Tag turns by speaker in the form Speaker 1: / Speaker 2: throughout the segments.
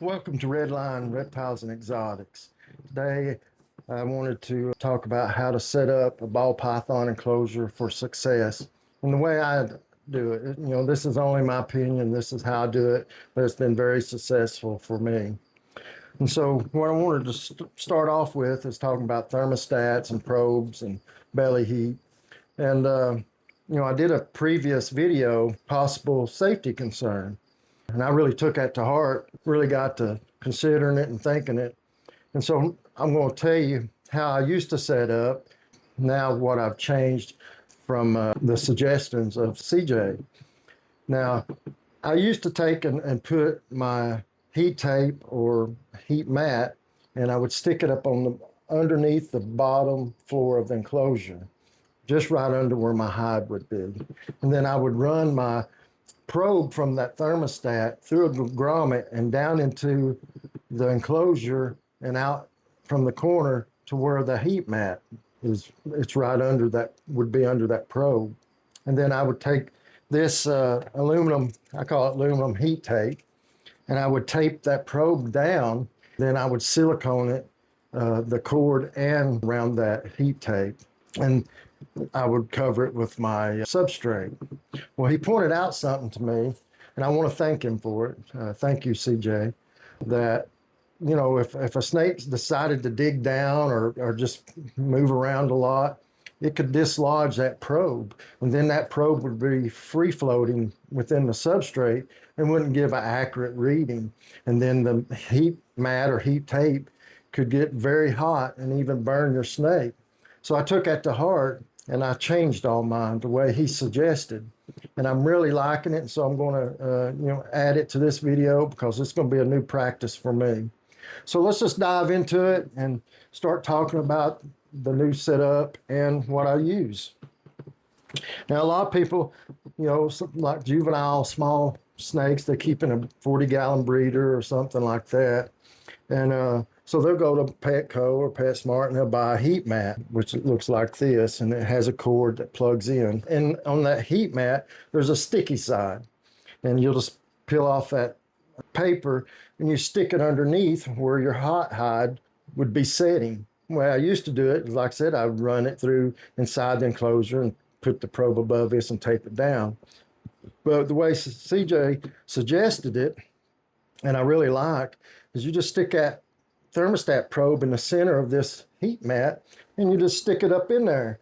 Speaker 1: Welcome to Redline Reptiles and Exotics. Today I wanted to talk about how to set up a ball python enclosure for success. And the way I do it, this is only my opinion, this is how I do it, but it's been very successful for me. And so what I wanted to start off with is talking about thermostats and probes and belly heat. And, I did a previous video, possible safety concern. And I really took that to heart, really got to considering it and thinking it. And so I'm going to tell you how I used to set up, now what I've changed from the suggestions of CJ. Now, I used to take and put my heat tape or heat mat, and I would stick it up on the underneath the bottom floor of the enclosure, just right under where my hide would be. And then I would run my probe from that thermostat through a grommet and down into the enclosure and out from the corner to where the heat mat is. It's right under that, would be under that probe. And then I would take this aluminum, I call it aluminum heat tape, and I would tape that probe down. Then I would silicone it, the cord and around that heat tape. And I would cover it with my substrate. Well, he pointed out something to me, and I want to thank him for it. Thank you, CJ, that, if a snake decided to dig down or just move around a lot, it could dislodge that probe, and then that probe would be free floating within the substrate and wouldn't give an accurate reading. And then the heat mat or heat tape could get very hot and even burn your snake. So I took that to heart, and I changed all mine the way he suggested. And I'm really liking it, and so I'm going to add it to this video because it's going to be a new practice for me. So let's just dive into it and start talking about the new setup and what I use. Now, a lot of people, like juvenile small snakes, they keep in a 40-gallon breeder or something like that. And so they'll go to Petco or PetSmart and they'll buy a heat mat, which looks like this, and it has a cord that plugs in. And on that heat mat, there's a sticky side. And you'll just peel off that paper and you stick it underneath where your hot hide would be setting. The way I used to do it, like I said, I'd run it through inside the enclosure and put the probe above this and tape it down. But the way CJ suggested it, and I really like, is you just stick that thermostat probe in the center of this heat mat and you just stick it up in there.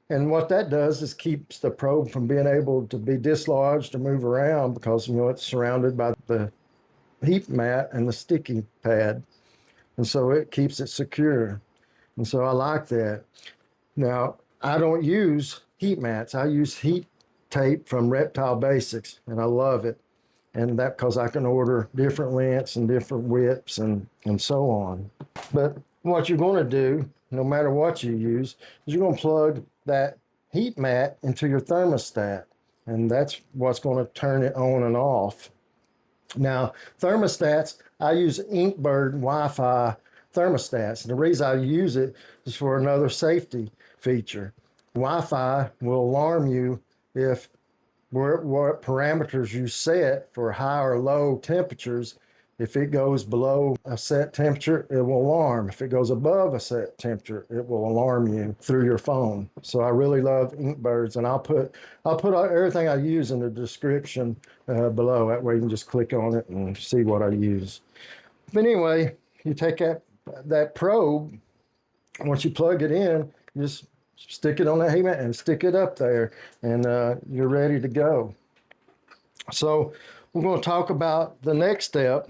Speaker 1: And what that does is keeps the probe from being able to be dislodged or move around because, it's surrounded by the heat mat and the sticky pad. And so it keeps it secure. And so I like that. Now, I don't use heat mats. I use heat tape from Reptile Basics, and I love it. And that because I can order different lengths and different widths and so on. But what you're going to do, no matter what you use, is you're going to plug that heat mat into your thermostat. And that's what's going to turn it on and off. Now, thermostats, I use Inkbird Wi-Fi thermostats. And the reason I use it is for another safety feature. Wi-Fi will alarm you if what parameters you set for high or low temperatures. If it goes below a set temperature, it will alarm. If it goes above a set temperature, it will alarm you through your phone. So I really love Inkbirds, and I'll put everything I use in the description below. That way you can just click on it and see what I use. But anyway, you take that probe, once you plug it in, you just stick it on the heat mat and stick it up there, and you're ready to go. So we're going to talk about the next step,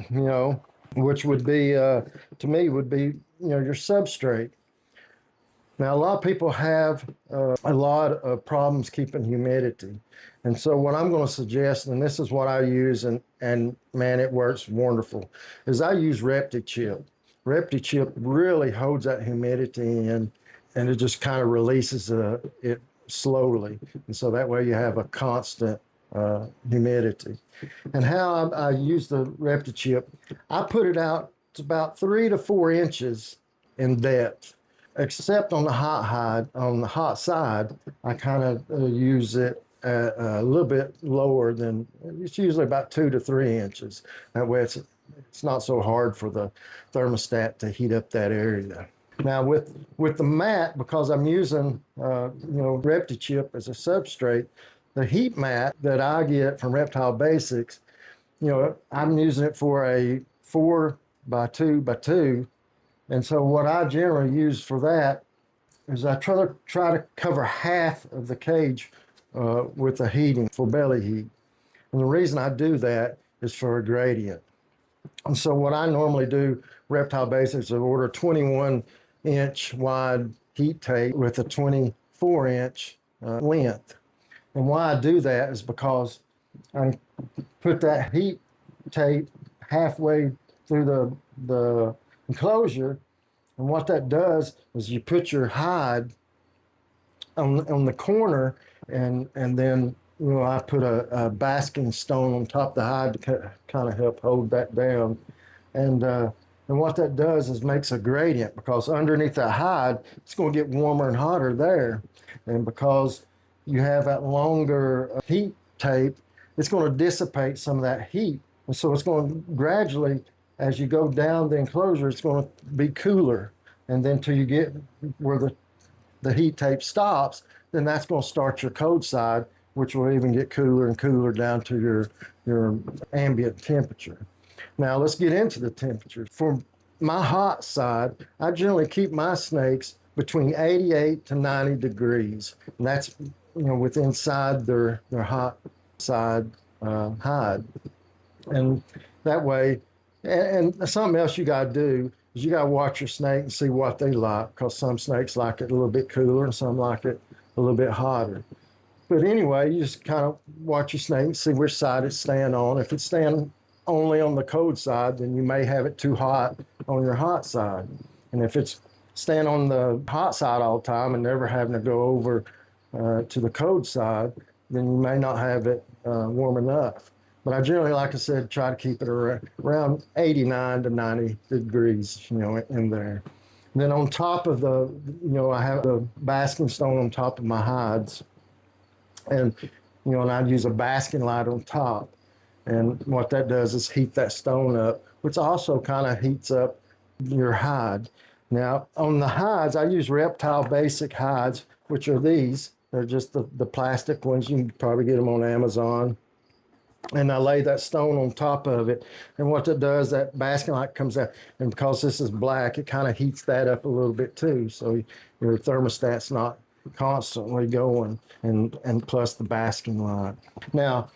Speaker 1: which would be, to me, would be, your substrate. Now, a lot of people have a lot of problems keeping humidity. And so what I'm going to suggest, and this is what I use, and man, it works wonderful, is I use ReptiChip. ReptiChip really holds that humidity in, and it just kind of releases it slowly. And so that way you have a constant humidity. And how I use the ReptiChip, I put it out to about 3 to 4 inches in depth, except on the hot hide, on the hot side, I kind of use it at a little bit lower than, it's usually about 2 to 3 inches. That way it's it's not so hard for the thermostat to heat up that area. Now with the mat, because I'm using ReptiChip as a substrate, the heat mat that I get from Reptile Basics, I'm using it for a 4x2x2. And so what I generally use for that is I try to cover half of the cage with the heating for belly heat. And the reason I do that is for a gradient. And so what I normally do, Reptile Basics, is order 21-inch wide heat tape with a 24-inch length. And why I do that is because I put that heat tape halfway through the enclosure, and what that does is you put your hide on the corner, and then I put a basking stone on top of the hide to kind of help hold that down, and what that does is makes a gradient, because underneath that hide it's going to get warmer and hotter there, and because you have that longer heat tape, it's going to dissipate some of that heat, and so it's going to gradually, as you go down the enclosure, it's going to be cooler, and then till you get where the heat tape stops, then that's going to start your cold side, which will even get cooler and cooler down to your ambient temperature. Now let's get into the temperature. For my hot side, I generally keep my snakes between 88 to 90 degrees, and that's with inside their hot side hide, and that way. And something else you got to do is you got to watch your snake and see what they like, because some snakes like it a little bit cooler and some like it a little bit hotter. But anyway, you just kind of watch your snake and see which side it's staying on. If it's staying only on the cold side, then you may have it too hot on your hot side. And if it's staying on the hot side all the time and never having to go over to the cold side, then you may not have it warm enough. But I generally, like I said, try to keep it around 89 to 90 degrees, in there. And then on top of I have the basking stone on top of my hides. And, and I'd use a basking light on top. And what that does is heat that stone up, which also kind of heats up your hide. Now, on the hides, I use Reptile Basic hides, which are these. They're just the plastic ones. You can probably get them on Amazon. And I lay that stone on top of it. And what that does, that basking light comes out. And because this is black, it kind of heats that up a little bit too. So your thermostat's not constantly going, and plus the basking light. Now,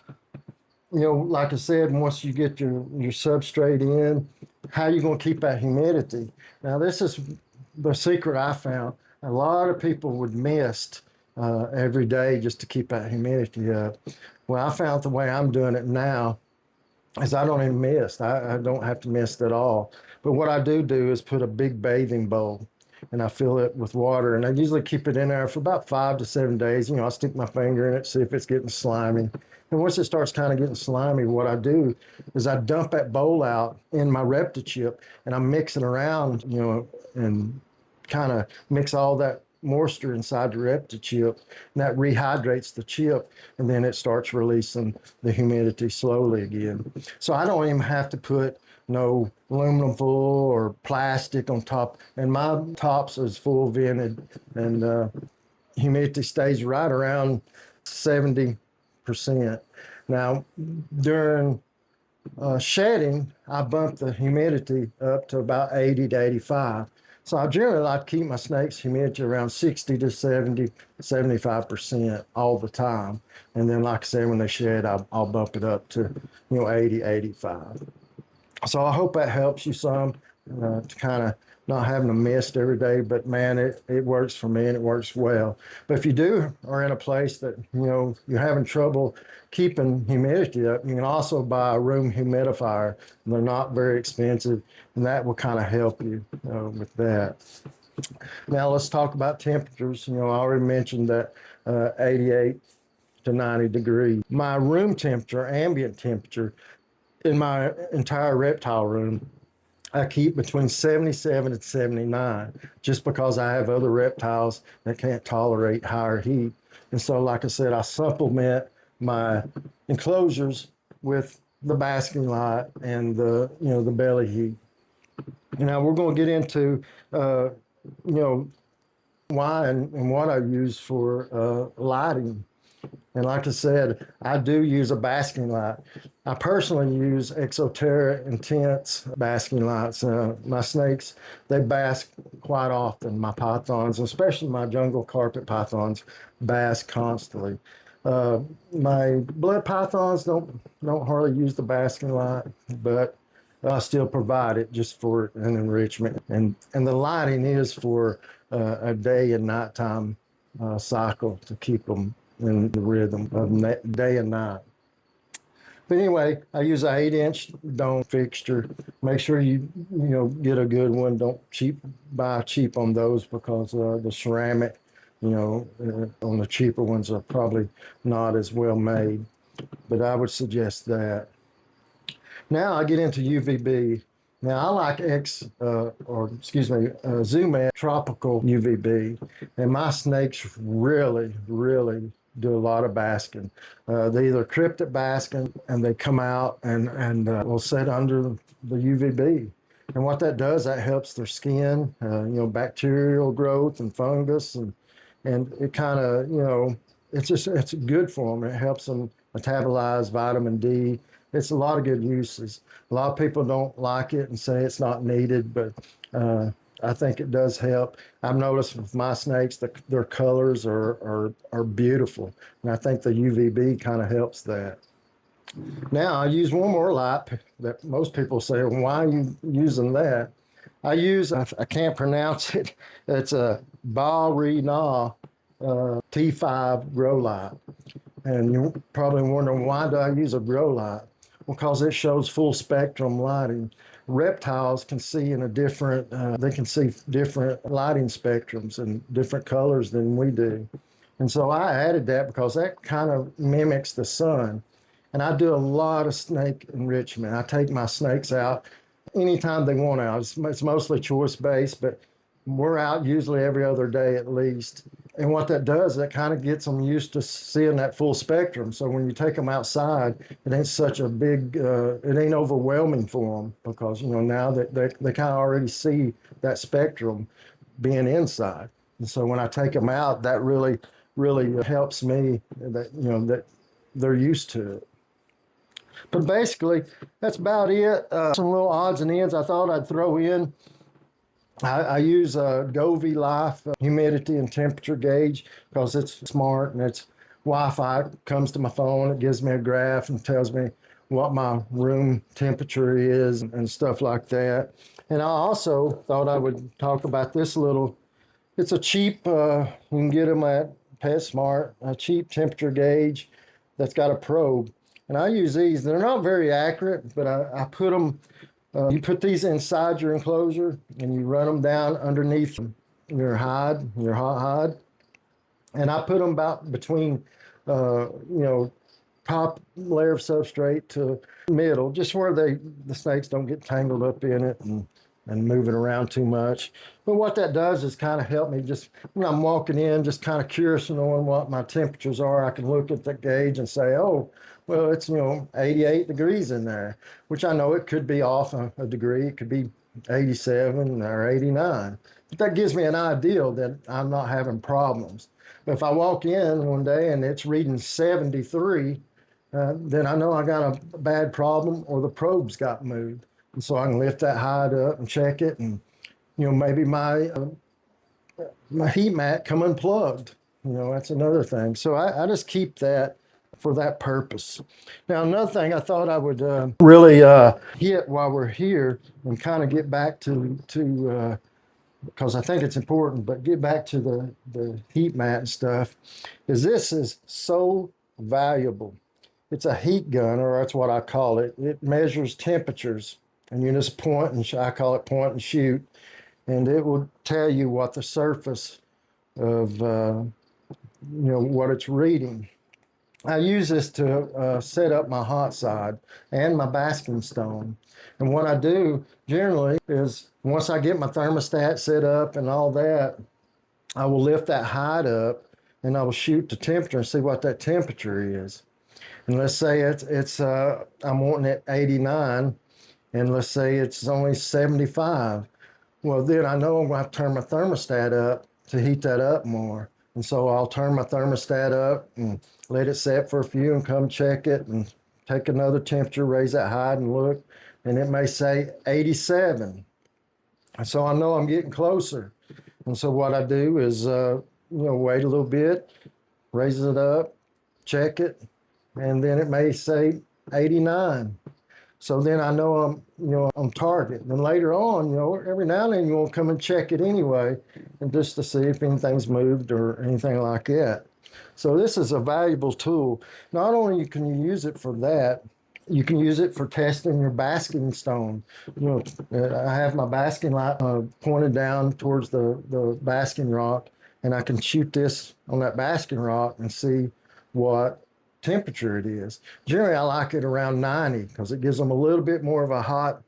Speaker 1: like I said, once you get your substrate in, how are you going to keep that humidity? Now, this is the secret I found. A lot of people would mist every day just to keep that humidity up. Well, I found the way I'm doing it now is I don't even mist. I don't have to mist at all. But what I do is put a big bathing bowl, and I fill it with water, and I usually keep it in there for about 5 to 7 days. I stick my finger in it, see if it's getting slimy. And once it starts kind of getting slimy, what I do is I dump that bowl out in my ReptiChip, and I mix it around, and kind of mix all that moisture inside the ReptiChip, and that rehydrates the chip, and then it starts releasing the humidity slowly again. So I don't even have to put no aluminum foil or plastic on top, and my tops is full vented, and humidity stays right around 70%. Now, during shedding, I bump the humidity up to about 80 to 85. So I generally like to keep my snake's humidity around 60 to 70, 75% all the time. And then, like I said, when they shed, I'll bump it up to 80, 85. So I hope that helps you some to kind of not having to mist every day. But man, it works for me, and it works well. But if you are in a place that you're having trouble keeping humidity up, you can also buy a room humidifier. They're not very expensive, and that will kind of help you with that. Now let's talk about temperatures. I already mentioned that 88 to 90 degrees. My room temperature, ambient temperature, in my entire reptile room, I keep between 77 and 79, just because I have other reptiles that can't tolerate higher heat. And so, like I said, I supplement my enclosures with the basking light and the, the belly heat. Now we're going to get into, you know, why and what I use for lighting. And like I said, I do use a basking light. I personally use Exoterra Intense basking lights. My snakes, they bask quite often. My pythons, especially my jungle carpet pythons, bask constantly. Uh, my blood pythons don't hardly use the basking light, but I still provide it just for an enrichment. And the lighting is for a day and nighttime cycle to keep them in the rhythm of day and night. But anyway, I use an 8-inch dome fixture. Make sure you get a good one. Don't buy cheap on those because the ceramic, on the cheaper ones are probably not as well made. But I would suggest that. Now I get into UVB. Now I like Zoom tropical UVB, and my snakes really, really do a lot of basking. They either cryptic basking and they come out and will sit under the UVB. And what that does, that helps their skin, bacterial growth and fungus, and it kind of, it's good for them. It helps them metabolize vitamin D. It's a lot of good uses. A lot of people don't like it and say it's not needed, but I think it does help. I've noticed with my snakes that their colors are beautiful, and I think the UVB kind of helps that. Now I use one more light that most people say, well, why are you using that? I can't pronounce it. It's a Ba-Re-Na T5 grow light. And you're probably wondering, why do I use a grow light? Because it shows full spectrum lighting. Reptiles can see they can see different lighting spectrums and different colors than we do. And so I added that because that kind of mimics the sun. And I do a lot of snake enrichment. I take my snakes out anytime they want out. It's mostly choice based, but we're out usually every other day at least. And what that does, that kind of gets them used to seeing that full spectrum. So when you take them outside, it ain't such a big, it ain't overwhelming for them because, now that they kind of already see that spectrum being inside. And so when I take them out, that really, really helps me that they're used to it. But basically, that's about it. Some little odds and ends I thought I'd throw in. I use a Govee Life humidity and temperature gauge because it's smart and it's Wi-Fi. Comes to my phone. It gives me a graph and tells me what my room temperature is and stuff like that. And I also thought I would talk about this little. It's a cheap. You can get them at PetSmart. A cheap temperature gauge that's got a probe. And I use these. They're not very accurate, but I put them. You put these inside your enclosure and you run them down underneath your hide, your hot hide. And I put them about between, top layer of substrate to middle, just where the snakes don't get tangled up in it and moving around too much. But what that does is kind of help me just when I'm walking in, just kind of curious knowing what my temperatures are. I can look at the gauge and say, oh, well, it's 88 degrees in there, which I know it could be off a degree. It could be 87 or 89. But that gives me an idea that I'm not having problems. But if I walk in one day and it's reading 73, then I know I got a bad problem or the probes got moved. And so I can lift that hide up and check it, and maybe my heat mat come unplugged. That's another thing. So I just keep that for that purpose. Now another thing I thought I would really hit while we're here and kind of get back to because I think it's important, but get back to the heat mat and stuff. This is so valuable. It's a heat gun, or that's what I call it. It measures temperatures. And you just point and I call it point and shoot, and it will tell you what the surface of what it's reading. I use this to set up my hot side and my basking stone. And what I do generally is once I get my thermostat set up and all that, I will lift that hide up and I will shoot the temperature and see what that temperature is. And let's say I'm wanting it 89, and let's say it's only 75. Well, then I know I'm going to have to turn my thermostat up to heat that up more. And so I'll turn my thermostat up and let it set for a few and come check it and take another temperature, raise that high and look. And it may say 87. And so I know I'm getting closer. And so what I do is, wait a little bit, raise it up, check it, and then it may say 89. So then I know I'm target. Then later on, every now and then you want to come and check it anyway, and just to see if anything's moved or anything like that. So this is a valuable tool. Not only can you use it for that, you can use it for testing your basking stone. I have my basking light pointed down towards the basking rock, and I can shoot this on that basking rock and see what temperature it is. Generally, I like it around 90 because it gives them a little bit more of a hot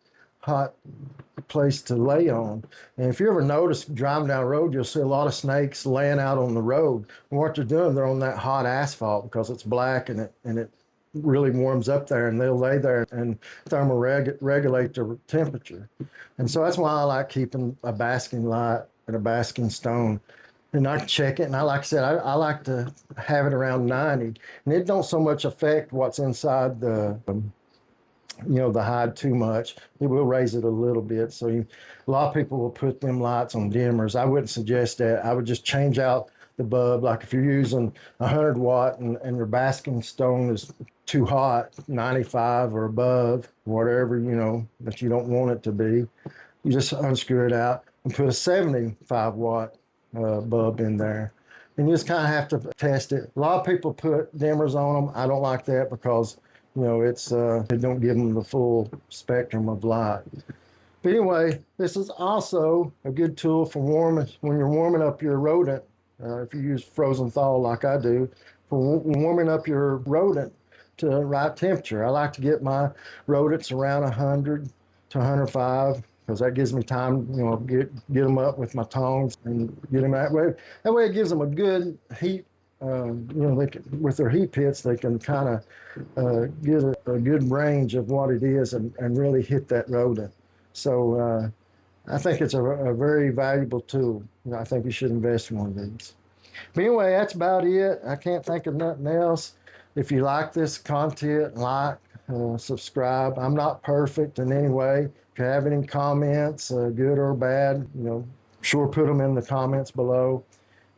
Speaker 1: place to lay on. And if you ever notice driving down the road, you'll see a lot of snakes laying out on the road. And what they're doing, they're on that hot asphalt because it's black and it really warms up there, and they'll lay there and thermoregulate the temperature. And so that's why I like keeping a basking light and a basking stone. And I check it, and like I said, I like to have it around 90, and it don't so much affect what's inside the hide too much. It will raise it a little bit. So a lot of people will put them lights on dimmers. I wouldn't suggest that. I would just change out the bulb. Like if you're using 100 watt and your basking stone is too hot, 95 or above, whatever, that you don't want it to be, you just unscrew it out and put a 75 watt bulb in there. And you just kind of have to test it. A lot of people put dimmers on them. I don't like that because, they don't give them the full spectrum of light. But anyway, this is also a good tool for warming, when you're warming up your rodent, if you use frozen thaw like I do, for warming up your rodent to the right temperature. I like to get my rodents around 100 to 105 because that gives me time, get them up with my tongs and get them that way. That way it gives them a good heat. With their heat pits, they can kind of get a good range of what it is and really hit that rodent. So I think it's a very valuable tool. I think you should invest in one of these. But anyway, that's about it. I can't think of nothing else. If you like this content, subscribe. I'm not perfect in any way. If you have any comments, good or bad, sure put them in the comments below.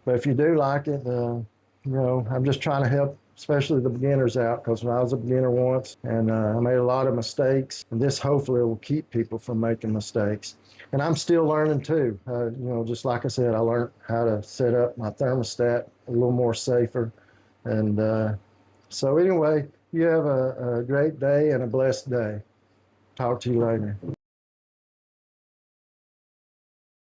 Speaker 1: But if you do like it, I'm just trying to help, especially the beginners out, because I was a beginner once and I made a lot of mistakes. And this hopefully will keep people from making mistakes. And I'm still learning too. Just like I said, I learned how to set up my thermostat a little more safer. And so anyway, you have a great day and a blessed day. Talk to you later.